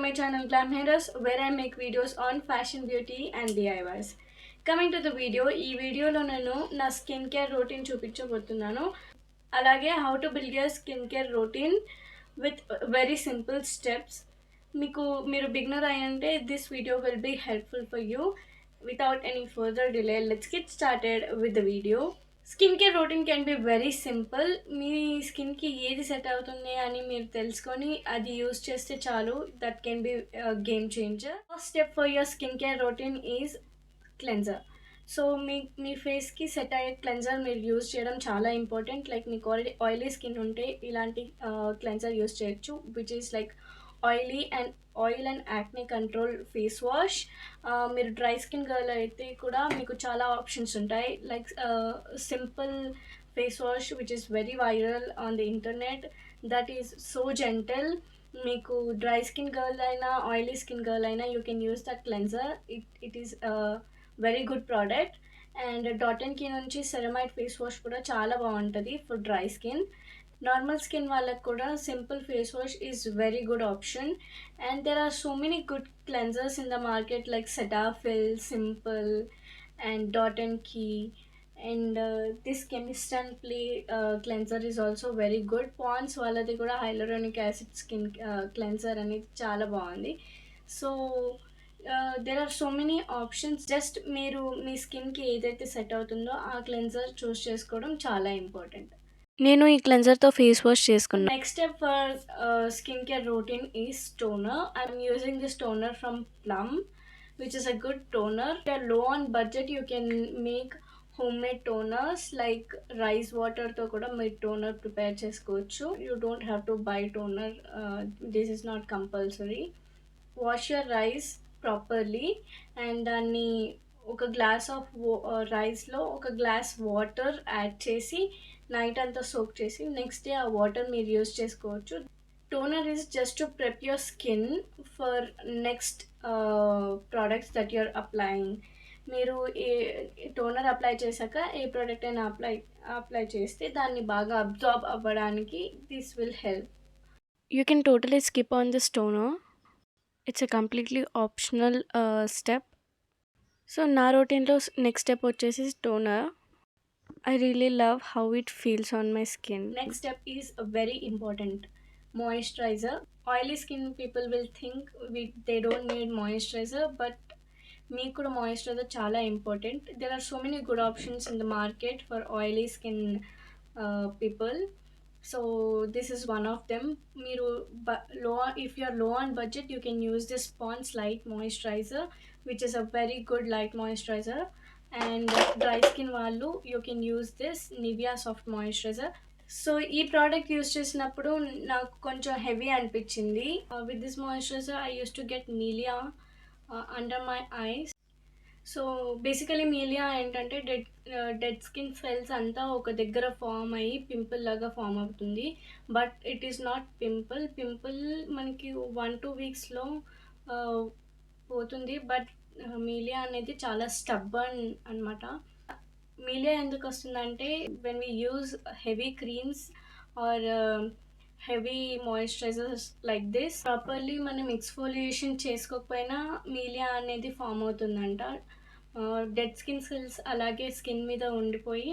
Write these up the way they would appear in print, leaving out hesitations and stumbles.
my channel Glam Hairs, where I make videos on fashion, beauty and DIYs. Coming to the video, ఈ వీడియోలో నేను నా skin care routine చూపించబోతున్నాను. అలాగే how to build your skin care routine with very simple steps. మీరు beginner అయ్యంటే this video will be helpful for you. Without any further delay, let's get started with the video. Skin care routine can be very simple. మీ స్కిన్కి ఏది set అవుతుంది అని మీరు తెలుసుకొని అది యూస్ చేస్తే చాలు. That can be game changer. First step for your skin care routine is cleanser. So మీ ఫేస్కి సెట్ అయ్యే క్లెన్జర్ మీరు యూజ్ చేయడం చాలా ఇంపార్టెంట్. లైక్ మీకు ఆల్రెడీ ఆయిలీ స్కిన్ ఉంటే ఇలాంటి క్లెన్జర్ యూజ్ చేయొచ్చు, which is like oil and acne control face wash. మీరు డ్రై స్కిన్ గర్ల్ అయితే కూడా మీకు చాలా ఆప్షన్స్ ఉంటాయి. Like simple face wash which is very viral on the internet, that is so gentle. మీకు డ్రై స్కిన్ గర్ల్ అయినా oily skin girl అయినా you can use that cleanser. It is very good product. And డాటన్కి నుంచి ceramide face wash కూడా చాలా బాగుంటుంది for dry skin. Normal skin వాళ్ళకి కూడా simple face wash is very good option. And there are so many good cleansers in the market like Cetaphil, simple and డాటన్కి. And this chemist and play cleanser is also very good. Pond's వాళ్ళది కూడా hyaluronic acid skin cleanser అనేది చాలా బాగుంది. So there are so many options. Just మీరు మీ స్కిన్కి ఏదైతే సెట్ అవుతుందో ఆ క్లెన్జర్ చూస్ చేసుకోవడం చాలా ఇంపార్టెంట్. నేను ఈ క్లెన్జర్తో ఫేస్ వాష్ చేసుకున్నాను. Next step for skin care routine is toner. I'm using this toner from plum, which is a good toner. If you're low on budget, you can make homemade toners like rice water తో కూడా మీరు toner prepare చేసుకోవచ్చు. You don't have to buy toner. This is not compulsory. Wash your rice properly and దాన్ని ఒక glass of రైస్లో ఒక glass water add చేసి night అంతా సోక్ చేసి నెక్స్ట్ డే ఆ వాటర్ మీరు యూజ్ చేసుకోవచ్చు. Toner is just to prep your skin for next products that you're applying. మీరు ఏ టోనర్ అప్లై చేశాక ఏ ప్రోడక్ట్ అయినా అప్లై చేస్తే దాన్ని బాగా అబ్జార్బ్ అవ్వడానికి this will help. You can totally skip on this toner. It's a completely optional step. So నా రొటీన్లో నెక్స్ట్ స్టెప్ వచ్చేసి toner. I really love how it feels on my skin. Next step is a very important moisturizer. Oily skin people will think they don't need moisturizer, but మీకు కూడా moisturizer చాలా important. There are so many good options in the market for oily skin people. So this is one of them. మీరు if you are low on budget, you can use this Pond's light moisturizer, which is a very good light moisturizer. And dry skin వాళ్ళు you can use this Nivea soft moisturizer. So ఈ product use చేసినప్పుడు నాకు కొంచెం heavy అనిపించింది. With this moisturiser I use to get milia under my eyes. So basically milia ఏంటంటే dead skin cells అంతా ఒక దగ్గర ఫామ్ అయ్యి పింపుల్ లాగా ఫామ్ అవుతుంది. But it is not pimple మనకి 1-2 వీక్స్లో పోతుంది. బట్ మీలియా అనేది చాలా స్టబ్బర్న్ అనమాట. మీలియా ఎందుకు వస్తుందంటే when we use heavy creams or heavy moisturizers like this, properly మనం ఎక్స్ఫోలియేషన్ చేసుకోకపోయినా మీలియా అనేది ఫామ్ అవుతుందంట. డెడ్ స్కిన్ సెల్స్ అలాగే స్కిన్ మీద ఉండిపోయి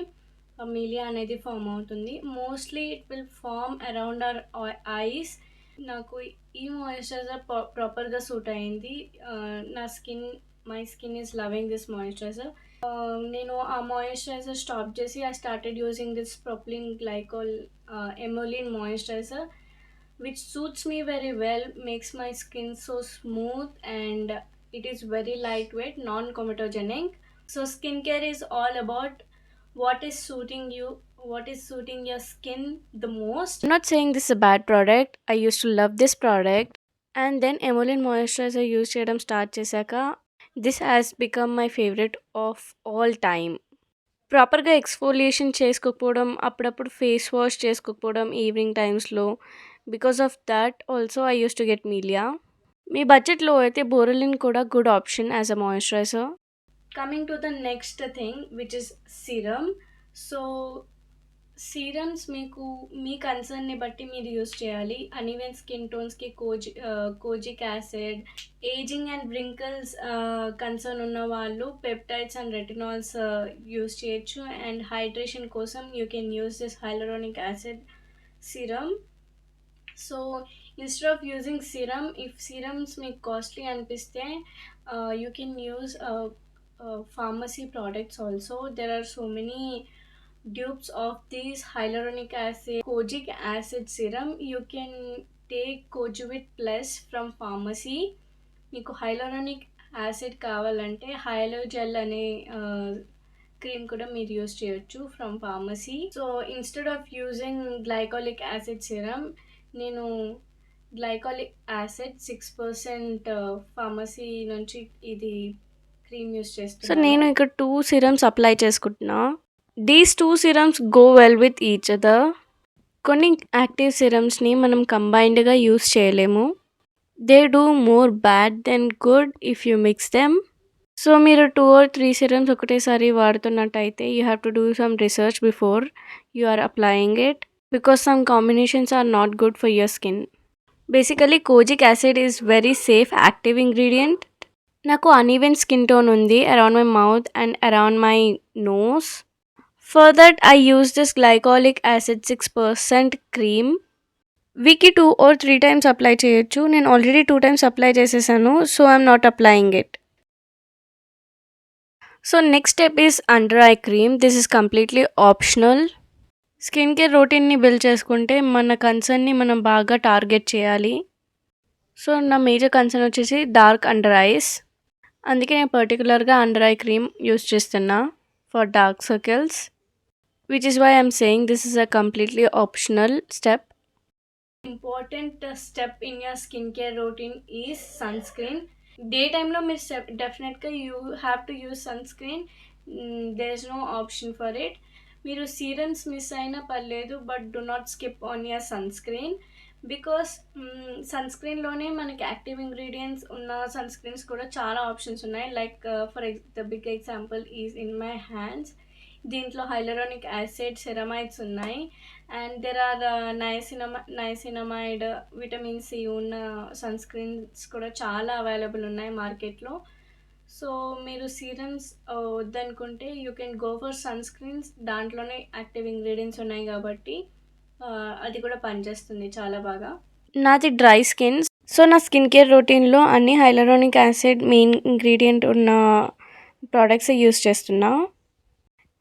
మీలియా అనేది ఫామ్ అవుతుంది. Mostly it will form around our eyes. నాకు ఈ మాయిశ్చరైజర్ ప్రాపర్గా సూట్ అయింది. My skin is loving this moisturizer. నేను ఆ మాయిశ్చరైజర్ స్టాప్ చేసి I started using this propylene glycol emollient moisturizer, which suits me very well, makes my skin so smooth and it is very lightweight, non-comedogenic. So skincare is all about what is suiting your skin the most. I'm not saying this is a bad product. I used to love this product, and then emollient moisturizer use చేయడం start చేశాక this has become my favorite of all time. ప్రాపర్గా exfoliation చేసుకోకపోవడం, అప్పుడప్పుడు face wash చేసుకోకపోవడం evening టైమ్స్లో, because of that also I use to get milia. మీ బడ్జెట్లో అయితే బోరలిన్ కూడా good option as a moisturiser. Coming to the next thing, which is serum. So serums మీకు మీ కన్సర్న్‌ని బట్టి మీరు యూజ్ చేయాలి. అన్‌ఈవెన్ స్కిన్ టోన్స్‌కి kojic acid, ageing and wrinkles concern ఉన్న వాళ్ళు పెప్టైడ్స్ అండ్ రెటినాల్స్ యూజ్ చేయొచ్చు. అండ్ హైడ్రేషన్ కోసం you can use this hyaluronic acid serum. So instead of using serum, if serums మీకు కాస్ట్‌లీ అనిపిస్తే you can use pharmacy products also. There are so many dupes of these hyaluronic acid, kojic acid serum. You can take Kojuvit Plus from pharmacy. మీకు hyaluronic acid కావాలంటే Hylogel అనే cream కూడా మీరు use చేయొచ్చు from pharmacy. So instead of using glycolic acid serum, నేను glycolic acid 6% pharmacy నుంచి ఇది cream use so చేస్తున్నాను. నేను ఇక్కడ 2 సిరమ్స్ అప్లై చేసుకుంటున్నా. These 2 serums go well with each other. కొన్ని యాక్టివ్ సిరమ్స్ని మనం కంబైన్డ్గా యూస్ చేయలేము. They do more bad than good if you mix them. So మీరు 2 or 3 సిరమ్స్ ఒకటేసారి వాడుతున్నట్టయితే you have to do some research before you are applying it, because some combinations are not good for your skin. Basically kojic acid is very safe active ingredient. నాకు uneven skin tone ఉంది around my mouth and around my nose. For that I use this glycolic acid 6% cream. వీక్కి 2 or 3 times apply చేయొచ్చు. నేను already 2 times apply చేసేసాను, so I'm not applying it. So next step is under eye cream. This is completely optional. Skin care రొటీన్ని build చేసుకుంటే మన కన్సర్న్ని మనం బాగా టార్గెట్ చేయాలి. సో నా మేజర్ కన్సర్న్ వచ్చేసి డార్క్ అండర్ ఐస్. అందుకే నేను పర్టికులర్గా అండర్ ఐ క్రీమ్ యూస్ చేస్తున్నా for dark circles, which is why I'm saying this is a completely optional step. Important step in your skin care routine is sunscreen. Day టైంలో మీరు డెఫినెట్గా you have to use sun screen. There is no option for it. మీరు serums miss అయినా పర్లేదు, but do not skip on your sunscreen. Because సన్ స్క్రీన్లోనే మనకి active ingredients ఉన్న సన్ స్క్రీన్స్ కూడా చాలా ఆప్షన్స్ ఉన్నాయి. Like for the big example is in my hands. దీంట్లో హైలరానిక్ యాసిడ్ సెరమైడ్స్ ఉన్నాయి. And there are niacinamide vitamin C ఉన్న సన్ స్క్రీన్స్ కూడా చాలా అవైలబుల్ ఉన్నాయి మార్కెట్లో. సో మీరు సీరమ్స్ వద్దనుకుంటే you can go for sun screens. దాంట్లోనే యాక్టివ్ ఇంగ్రీడియంట్స్ ఉన్నాయి కాబట్టి అది కూడా పనిచేస్తుంది చాలా బాగా. నాది డ్రై స్కిన్, సో నా స్కిన్ కేర్ రొటీన్లో అన్ని హైలరానిక్ యాసిడ్ మెయిన్ ఇంగ్రీడియంట్ ఉన్న ప్రోడక్ట్స్ యూస్ చేస్తున్నా.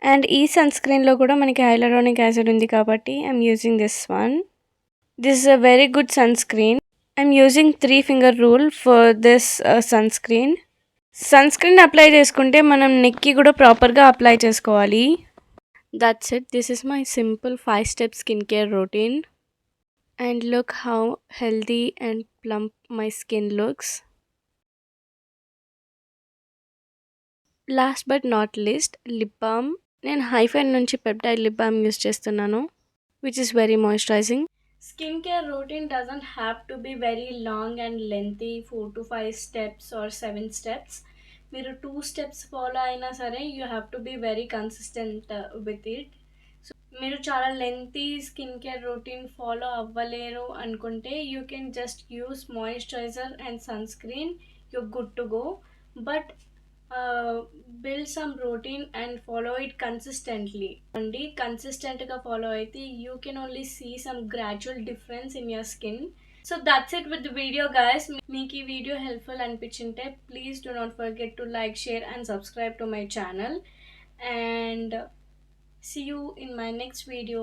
అండ్ ఈ సన్ స్క్రీన్లో కూడా మనకి హైలరానిక్ యాసిడ్ ఉంది కాబట్టి I'm using this one. This is a very good sunscreen. I'm using 3 finger rule for this sunscreen. Sunscreen apply చేసుకుంటే మనం నెక్కి కూడా ప్రాపర్గా అప్లై చేసుకోవాలి. That's it. This is my simple 5 step skin care routine. And look how healthy and plump my skin looks. Last but not least, lip balm. నేను Hyphen నుంచి peptide lip balm use చేస్తున్నాను, which is very moisturizing. Skin care routine doesn't have to be very long and lengthy, 4 to 5 steps or 7 steps. మీరు 2 steps follow అయినా సరే you have to be very consistent with it. So మీరు చాలా lengthy skin care routine follow అవ్వలేరు అనుకుంటే you can just use moisturiser and sunscreen. You good to go. But build some routine and follow it consistently. And consistentగా follow అయితే you can only see some gradual difference in your skin. So that's it with the video guys. మీకు ఈ video helpful అనిపించింటే please do not forget to like, share and subscribe to my channel. And see you in my next video.